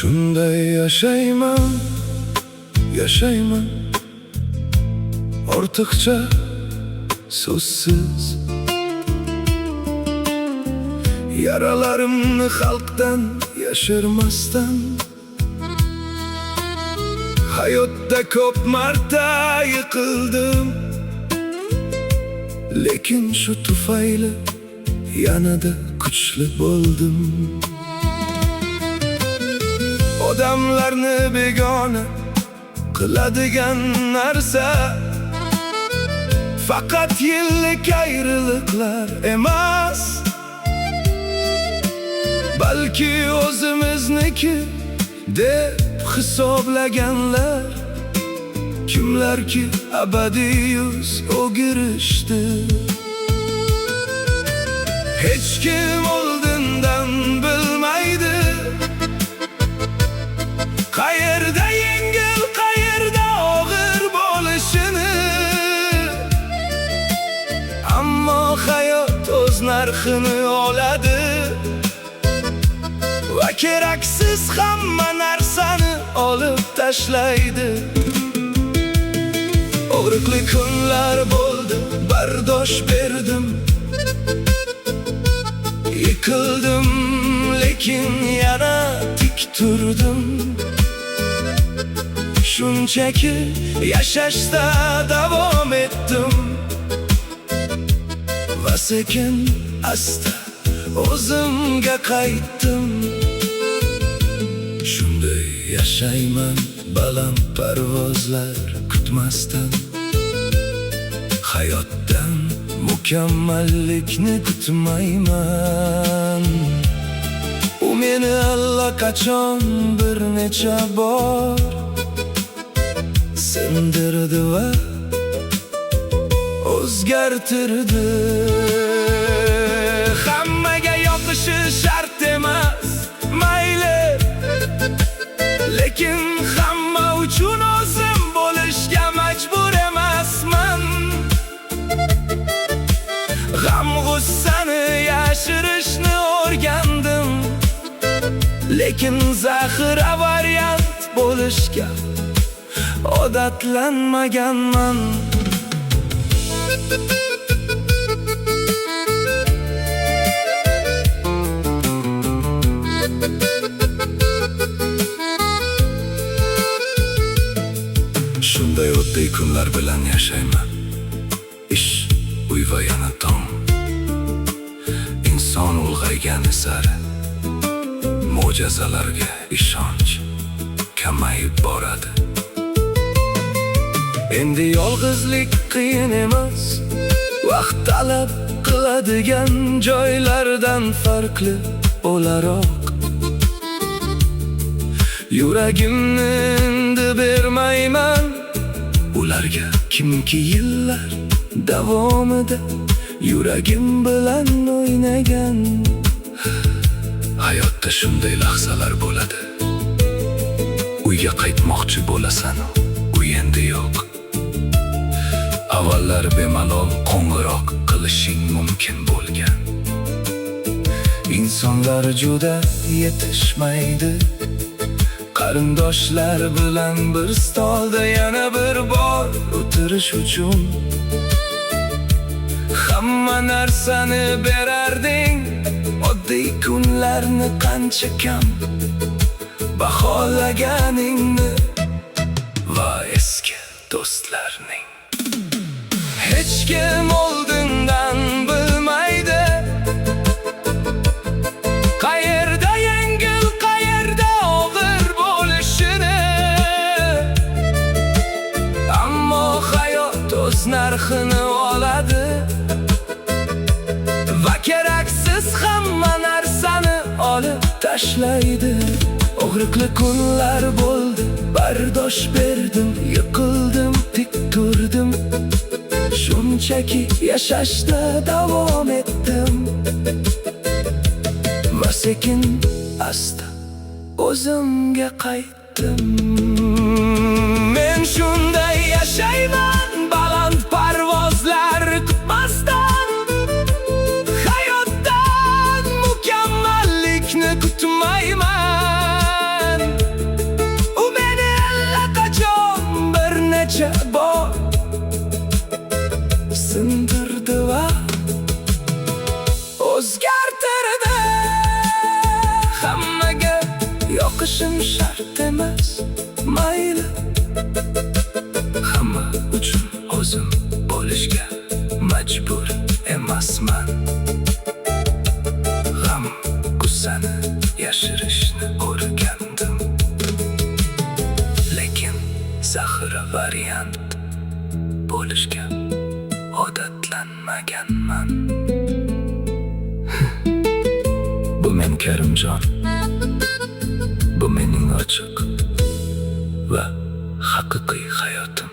Shunday yashayman ortiqcha so'zsiz. Yaralarimni xalqdan yashirmasdan, hayotda ko'p marta yiqildim, lekin shu tufayli yanada kuchli bo'ldim. Odamlarni begona qiladigan narsa faqat yillik ayriliqlar emas, balki o'zimizniki deb hisoblaganlar, kimlarki abadiy yuz o'girishdi. Hech kim oldindan bilmaydi qayerda yengil, qayerda og'ir bo'lishini. Ammo hayot o'z narxini oladi va keraksiz hamma narsani olib tashlaydi. Og'riqli kunlar bo'ldi, bardosh berdim, yiqildim, lekin yana tik turdim. Shunchaki yashashda davom etdim va sekin asta o'zimga qaytdim. Shunday yashayman, baland parvozlar kutmasdan, hayotdan mukammallikni kutmayman. U meni allaqachon bir necha bor sindirdi va o'zgartirdi. Hammaga yoqishi shart emas, mayli, lekin hamma uchun o'zim bo'lishga majbur emasman. G'am g'ussani yashirishni o'rgandim, lekin zaxira variant bo'lishga odatlanmaganman. Shunday oddiy kunlar bilan yashayman. Ish, uy va yana tong. Inson ulg'aygani sari mo'jizalarga ishonch kamayib boradi. Endi yolg'izlik qiyin emas, vaqt talab qiladigan joylardan farqli o'laroq. Yuragimni endi bermayman ularga, kimki yillar davomida yuragim bilan o'ynagan. Hayotda shunday lahzalar bo'ladi, uyga qaytmoqchi bo'lasan, uy endi yo'q. Avvallar bemalol qo'ng'iroq qilishing mumkin bo'lgan. Insonlar juda yetishmaydi, qarindoshlar bilan bir stolda yana bir bor o'tirish uchun. Hamma narsani berarding, oddiy kunlarni qancha kam baholaganingni va eski do'stlarning. Hech kim oldindan bilmaydi qayerda yengil, qayerda og'ir bo'lishini. Ammo hayot o'z narxini oladi va keraksiz hamma narsani olib tashlaydi. Og'riqli kunlar bo'ldi, bardosh berdim, yiqildim, tik turdim. Shunchaki yashashda davom etdim va sekin asta o'zimga qaytdim. Men shunday yashayman, baland parvozlar kutmasdan, hayotdan mukammallikni kutmayman. o'tiraman. G'am gussani yashirishni o'rgandim, lekin zaxira variant bo'lishga odatlanmaganman. Bu men Karimjon, bu mening ochiq va haqiqiy hayotim.